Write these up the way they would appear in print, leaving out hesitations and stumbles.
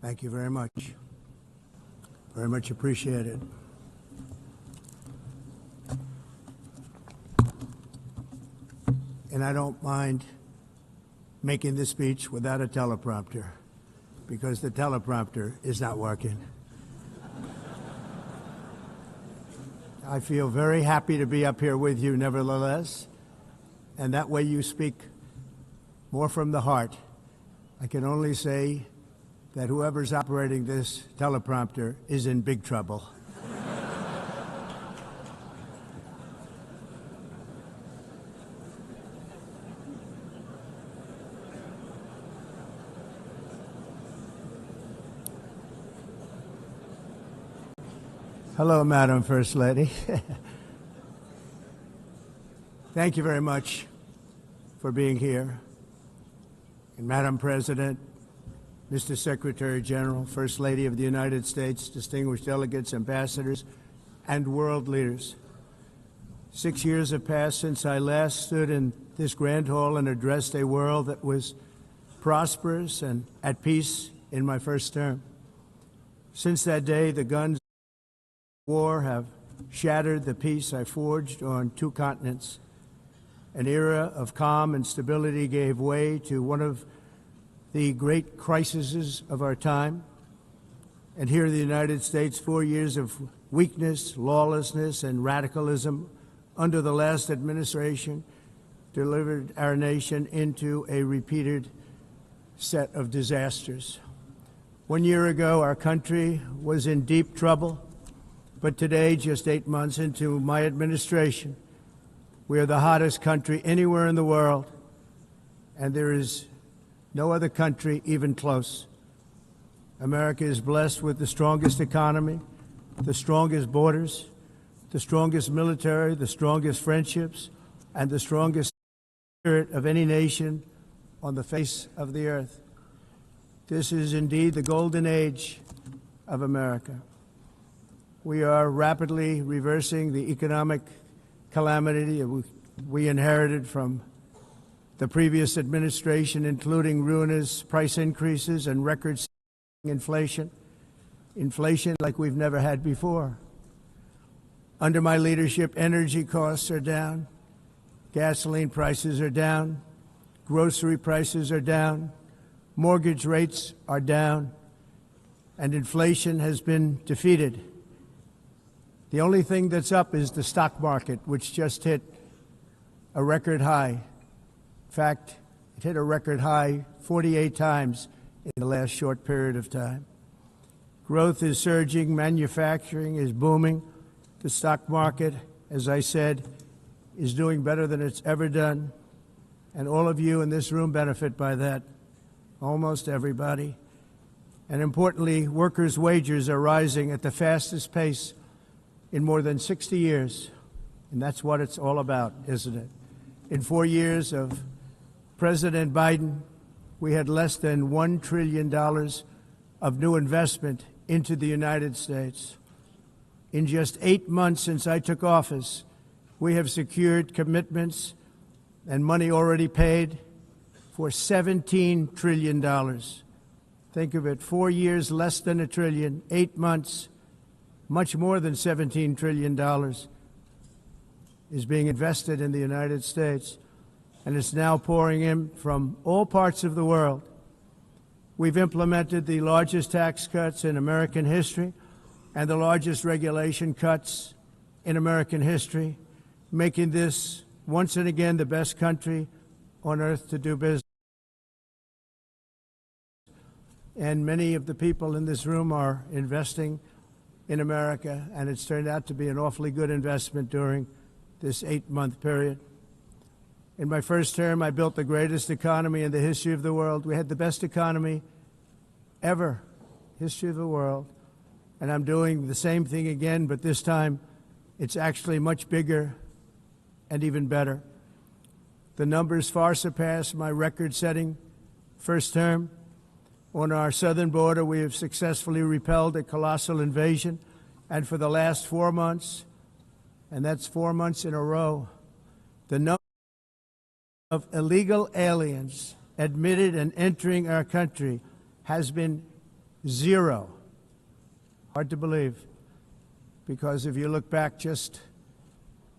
Thank you very much. Very much appreciated. And I don't mind making this speech without a teleprompter, because the teleprompter is not working. I feel very happy to be up here with you nevertheless, and that way you speak more from the heart. I can only say that whoever's operating this teleprompter is in big trouble. Hello, Madam First Lady. Thank you very much for being here. And Madam President, Mr. Secretary General, First Lady of the United States, distinguished delegates, ambassadors, and world leaders. 6 years have passed since I last stood in this grand hall and addressed a world that was prosperous and at peace in my first term. Since that day, the guns of war have shattered the peace I forged on 2 continents. An era of calm and stability gave way to one of the great crises of our time. And here in the United States, 4 years of weakness, lawlessness, and radicalism under the last administration delivered our nation into a repeated set of disasters. 1 year ago, our country was in deep trouble, but today, just 8 months into my administration, we are the hottest country anywhere in the world, and there is no other country even close. America is blessed with the strongest economy, the strongest borders, the strongest military, the strongest friendships, and the strongest spirit of any nation on the face of the earth. This is indeed the golden age of America. We are rapidly reversing the economic calamity we inherited from the previous administration, including ruinous price increases and record-setting inflation like we've never had before. Under my leadership, energy costs are down, gasoline prices are down, grocery prices are down, mortgage rates are down, and inflation has been defeated. The only thing that's up is the stock market, which just hit a record high. In fact, it hit a record high 48 times in the last short period of time. Growth is surging, manufacturing is booming. The stock market, as I said, is doing better than it's ever done. And all of you in this room benefit by that, almost everybody. And importantly, workers' wages are rising at the fastest pace in more than 60 years. And that's what it's all about, isn't it? In 4 years of President Biden, we had less than $1 trillion of new investment into the United States. In just 8 months since I took office, we have secured commitments and money already paid for $17 trillion. Think of it, 4 years, less than $1 trillion, 8 months, much more than $17 trillion is being invested in the United States, and it's now pouring in from all parts of the world. We've implemented the largest tax cuts in American history and the largest regulation cuts in American history, making this once and again the best country on earth to do business. And many of the people in this room are investing in America, and it's turned out to be an awfully good investment during this 8-month period. In my first term, I built the greatest economy in the history of the world. We had the best economy ever, history of the world. And I'm doing the same thing again, but this time it's actually much bigger and even better. The numbers far surpass my record-setting first term. On our southern border, we have successfully repelled a colossal invasion, and for the last 4 months, and that's 4 months in a row, the number of illegal aliens admitted and entering our country has been Zero. Hard to believe, because if you look back just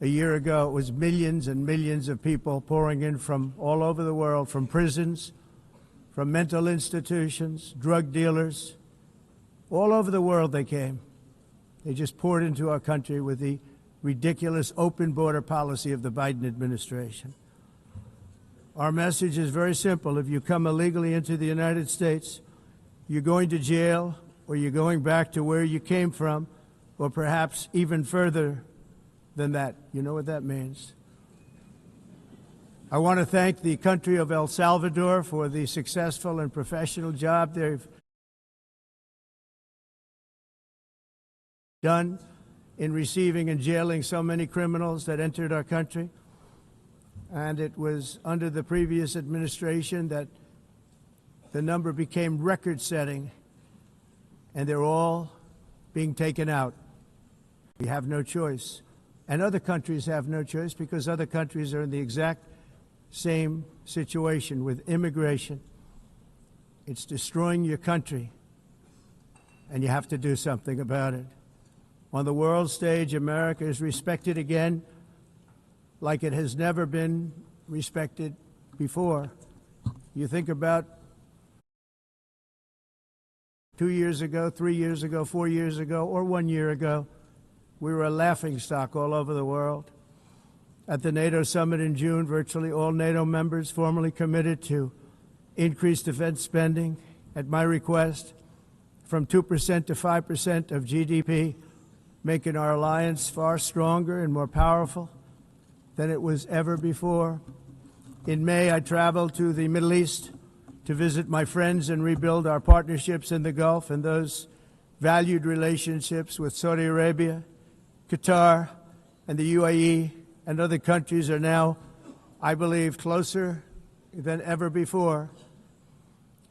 a year ago, it was millions and millions of people pouring in from all over the world, from prisons, from mental institutions, drug dealers. All over the world they came. They just poured into our country with the ridiculous open border policy of the Biden administration. Our message is very simple. If you come illegally into the United States, you're going to jail, or you're going back to where you came from, or perhaps even further than that. You know what that means. I want to thank the country of El Salvador for the successful and professional job they've done in receiving and jailing so many criminals that entered our country. And it was under the previous administration that the number became record-setting, and they're all being taken out. We have no choice. And other countries have no choice, because other countries are in the exact same situation with immigration. It's destroying your country, and you have to do something about it. On the world stage, America is respected again like it has never been respected before. You think about 2 years ago, 3 years ago, 4 years ago, or 1 year ago, we were a laughingstock all over the world. At the NATO summit in June, virtually all NATO members formally committed to increase defense spending, at my request, from 2% to 5% of GDP, making our alliance far stronger and more powerful than it was ever before. In May, I traveled to the Middle East to visit my friends and rebuild our partnerships in the Gulf and those valued relationships with Saudi Arabia, Qatar, and the UAE, and other countries are now, I believe, closer than ever before.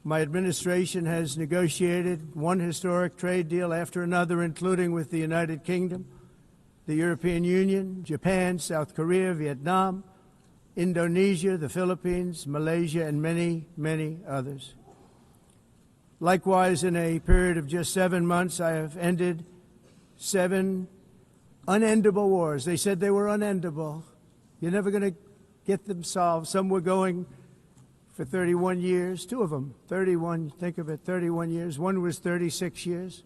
My administration has negotiated one historic trade deal after another, including with the United Kingdom, the European Union, Japan, South Korea, Vietnam, Indonesia, the Philippines, Malaysia, and many, many others. Likewise, in a period of just 7 months, I have ended 7 unendable wars. They said they were unendable. You're never going to get them solved. Some were going for 31 years, 2 of them, 31, think of it, 31 years. One was 36 years.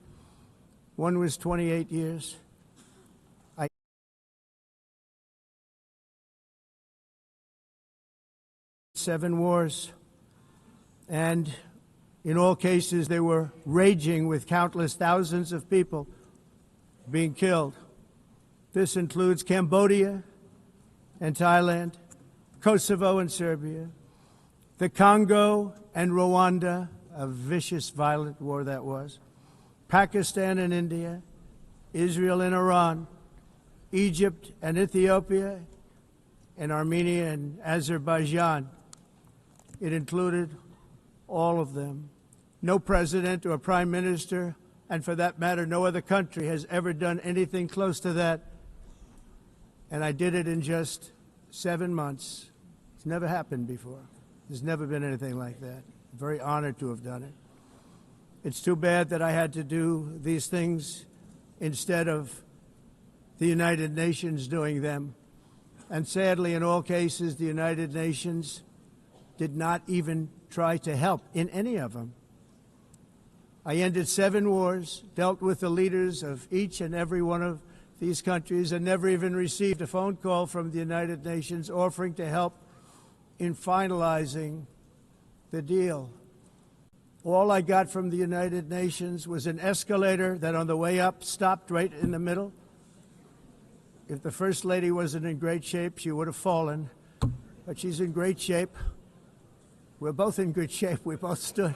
One was 28 years. 7 wars, and in all cases they were raging with countless thousands of people being killed. This includes Cambodia and Thailand, Kosovo and Serbia, the Congo and Rwanda, a vicious, violent war that was, Pakistan and India, Israel and Iran, Egypt and Ethiopia, and Armenia and Azerbaijan. It included all of them. No president or prime minister, and for that matter, no other country has ever done anything close to that. And I did it in just 7 months. It's never happened before. There's never been anything like that. I'm very honored to have done it. It's too bad that I had to do these things instead of the United Nations doing them. And sadly, in all cases, the United Nations did not even try to help in any of them. I ended 7 wars, dealt with the leaders of each and every one of these countries, and never even received a phone call from the United Nations offering to help in finalizing the deal. All I got from the United Nations was an escalator that on the way up stopped right in the middle. If the First Lady wasn't in great shape, she would have fallen, but she's in great shape. We're both in good shape. We both stood.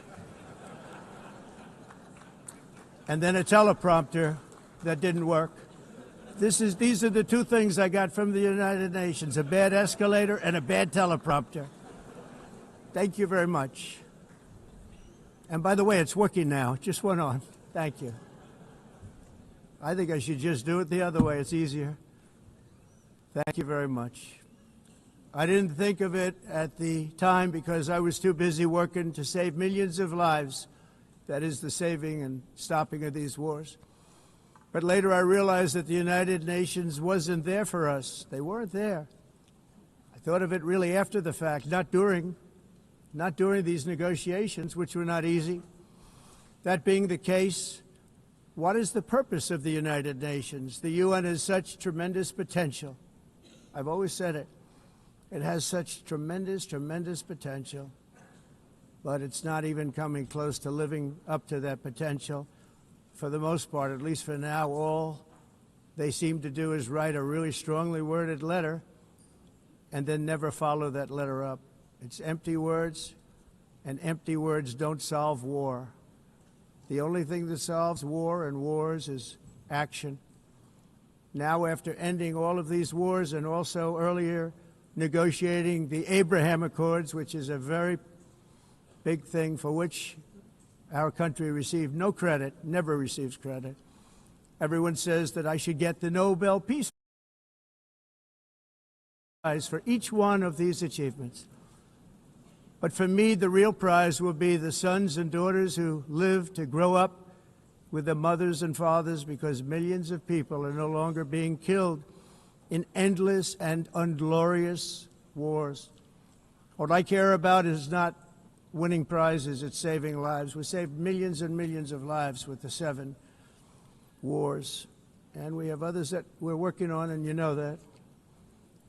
And then a teleprompter that didn't work. These are the 2 things I got from the United Nations, a bad escalator and a bad teleprompter. Thank you very much. And by the way, it's working now. It just went on. Thank you. I think I should just do it the other way. It's easier. Thank you very much. I didn't think of it at the time because I was too busy working to save millions of lives that is the saving and stopping of these wars. But later I realized that the United Nations wasn't there for us. They weren't there. I thought of it really after the fact, not during these negotiations, which were not easy. That being the case, what is the purpose of the United Nations? The UN has such tremendous potential. I've always said it. It has such tremendous, tremendous potential, but it's not even coming close to living up to that potential. For the most part, at least for now, all they seem to do is write a really strongly worded letter and then never follow that letter up. It's empty words, and empty words don't solve war. The only thing that solves war and wars is action. Now, after ending all of these wars and also earlier negotiating the Abraham Accords, which is a very big thing for which our country received no credit, never receives credit. Everyone says that I should get the Nobel Peace Prize for each one of these achievements. But for me, the real prize will be the sons and daughters who live to grow up with their mothers and fathers, because millions of people are no longer being killed in endless and unglorious wars. What I care about is not winning prizes, it's saving lives. We saved millions and millions of lives with the 7 wars. And we have others that we're working on, and you know that.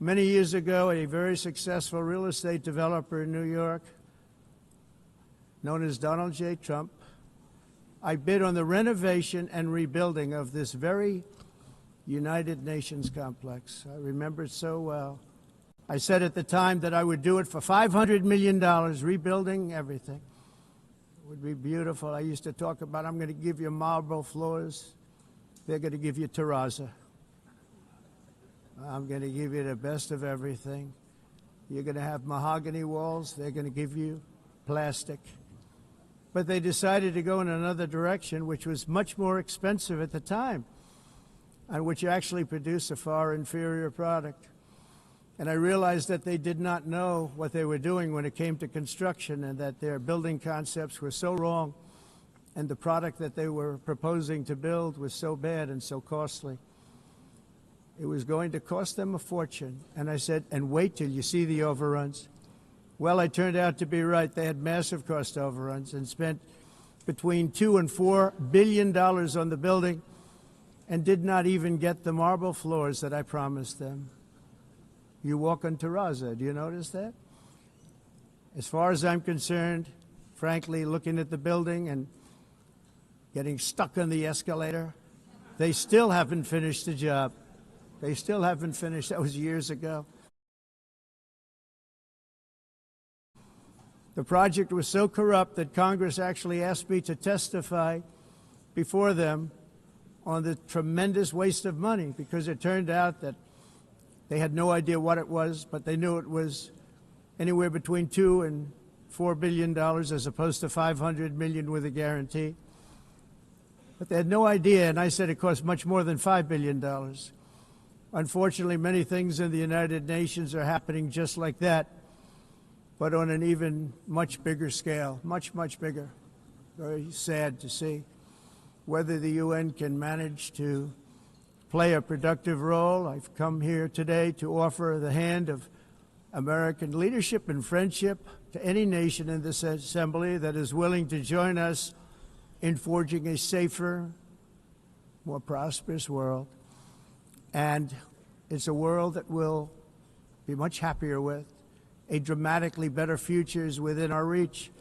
Many years ago, a very successful real estate developer in New York, known as Donald J. Trump, I bid on the renovation and rebuilding of this very United Nations complex. I remember it so well. I said at the time that I would do it for $500 million, rebuilding everything. It would be beautiful. I used to talk about, I'm going to give you marble floors. They're going to give you terrazzo. I'm going to give you the best of everything. You're going to have mahogany walls. They're going to give you plastic. But they decided to go in another direction, which was much more expensive at the time, and which actually produced a far inferior product. And I realized that they did not know what they were doing when it came to construction, and that their building concepts were so wrong, and the product that they were proposing to build was so bad and so costly. It was going to cost them a fortune. And I said, and wait till you see the overruns. Well, I turned out to be right. They had massive cost overruns and spent between $2 and $4 billion on the building and did not even get the marble floors that I promised them. You walk on terrazzo. Do you notice that? As far as I'm concerned, frankly, looking at the building and getting stuck on the escalator, they still haven't finished the job. They still haven't finished. That was years ago. The project was so corrupt that Congress actually asked me to testify before them on the tremendous waste of money, because it turned out that they had no idea what it was, but they knew it was anywhere between $2 and $4 billion as opposed to $500 million with a guarantee. But they had no idea, and I said it cost much more than $5 billion. Unfortunately, many things in the United Nations are happening just like that, but on an even much bigger scale, much, much bigger. Very sad to see. Whether the UN can manage to play a productive role, I've come here today to offer the hand of American leadership and friendship to any nation in this assembly that is willing to join us in forging a safer, more prosperous world. And it's a world that we'll be much happier with. A dramatically better future is within our reach.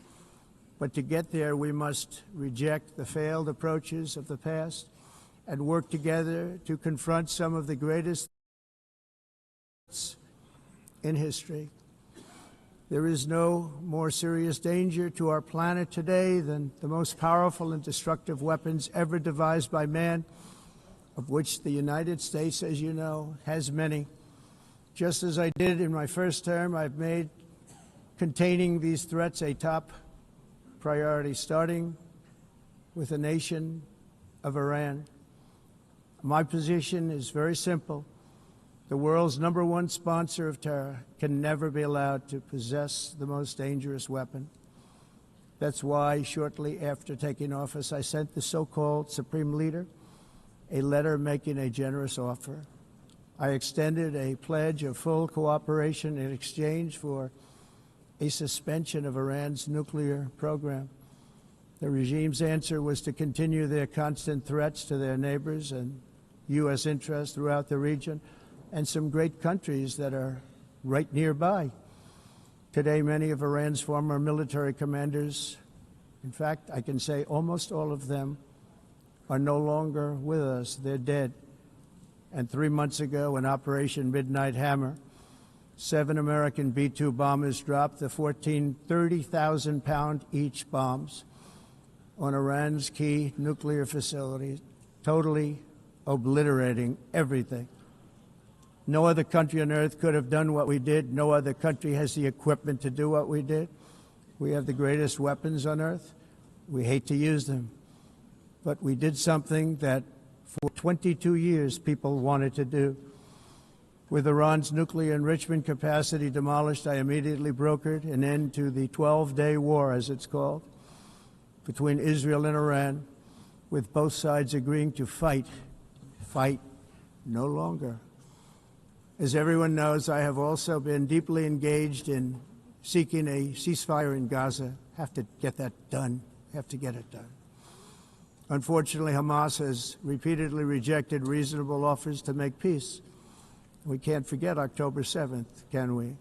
But to get there, we must reject the failed approaches of the past and work together to confront some of the greatest threats in history. There is no more serious danger to our planet today than the most powerful and destructive weapons ever devised by man, of which the United States, as you know, has many. Just as I did in my first term, I've made containing these threats a top priority, starting with the nation of Iran. My position is very simple. The world's #1 sponsor of terror can never be allowed to possess the most dangerous weapon. That's why, shortly after taking office, I sent the so-called Supreme Leader a letter making a generous offer. I extended a pledge of full cooperation in exchange for a suspension of Iran's nuclear program. The regime's answer was to continue their constant threats to their neighbors and U.S. interests throughout the region and some great countries that are right nearby. Today, many of Iran's former military commanders, in fact, I can say almost all of them, are no longer with us. They're dead. And 3 months ago, in Operation Midnight Hammer, 7 American B-2 bombers dropped the 14 30,000-pound each bombs on Iran's key nuclear facilities, totally obliterating everything. No other country on earth could have done what we did. No other country has the equipment to do what we did. We have the greatest weapons on earth. We hate to use them. But we did something that for 22 years people wanted to do. With Iran's nuclear enrichment capacity demolished, I immediately brokered an end to the 12-day war, as it's called, between Israel and Iran, with both sides agreeing to fight no longer. As everyone knows, I have also been deeply engaged in seeking a ceasefire in Gaza. Have to get that done. Have to get it done. Unfortunately, Hamas has repeatedly rejected reasonable offers to make peace. We can't forget October 7th, can we?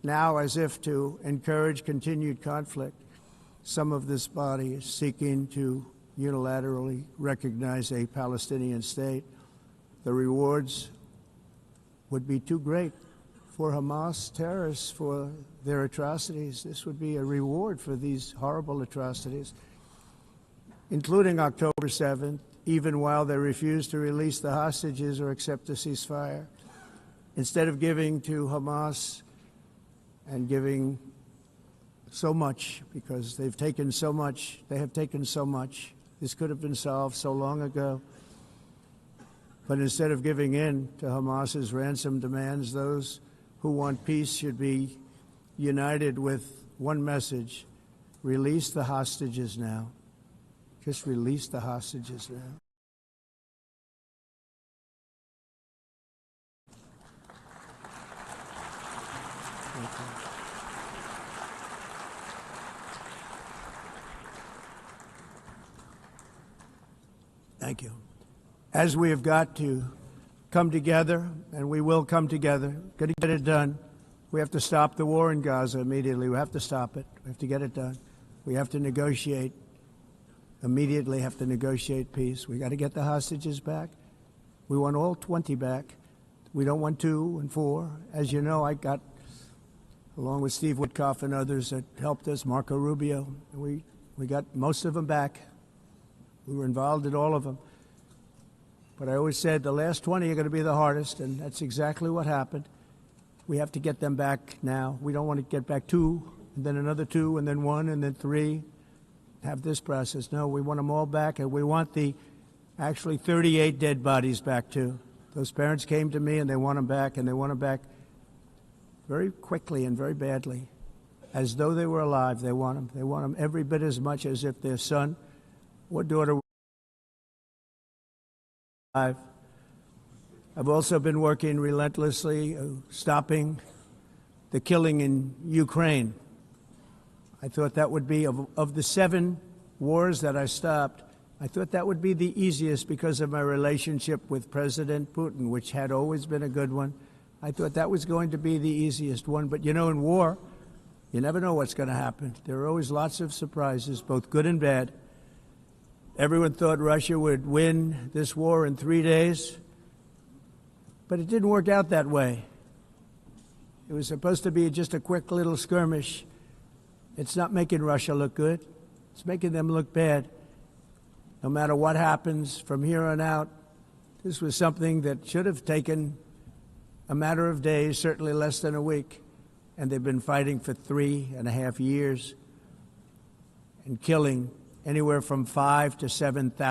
Now, as if to encourage continued conflict, some of this body is seeking to unilaterally recognize a Palestinian state. The rewards would be too great for Hamas terrorists for their atrocities. This would be a reward for these horrible atrocities, including October 7th, even while they refuse to release the hostages or accept a ceasefire. Instead of giving to Hamas and giving so much, because they've taken so much, they have taken so much. This could have been solved so long ago. But instead of giving in to Hamas's ransom demands, those who want peace should be united with one message: release the hostages now. Just release the hostages now. Thank you. Thank you. As we have got to come together, and we will come together, got to get it done. We have to stop the war in Gaza immediately. We have to stop it. We have to get it done. We have to negotiate, immediately have to negotiate peace. We got to get the hostages back. We want all 20 back. We don't want 2 and 4. As you know, I got, along with Steve Witkoff and others that helped us, Marco Rubio, we got most of them back. We were involved in all of them. But I always said the last 20 are going to be the hardest, and that's exactly what happened. We have to get them back now. We don't want to get back 2, and then another 2, and then 1, and then 3. Have this process. No, we want them all back, and we want the actually 38 dead bodies back too. Those parents came to me, and they want them back, and they want them back very quickly and very badly, as though they were alive. They want them. They want them every bit as much as if their son or daughter. I've also been working relentlessly, stopping the killing in Ukraine. I thought that would be, of the 7 wars that I stopped, I thought that would be the easiest because of my relationship with President Putin, which had always been a good one. I thought that was going to be the easiest one. But, you know, in war, you never know what's going to happen. There are always lots of surprises, both good and bad. Everyone thought Russia would win this war in 3 days, but it didn't work out that way. It was supposed to be just a quick little skirmish. It's not making Russia look good. It's making them look bad. No matter what happens from here on out, this was something that should have taken a matter of days, certainly less than a week, and they've been fighting for 3.5 years and killing anywhere from 5,000 to 7,000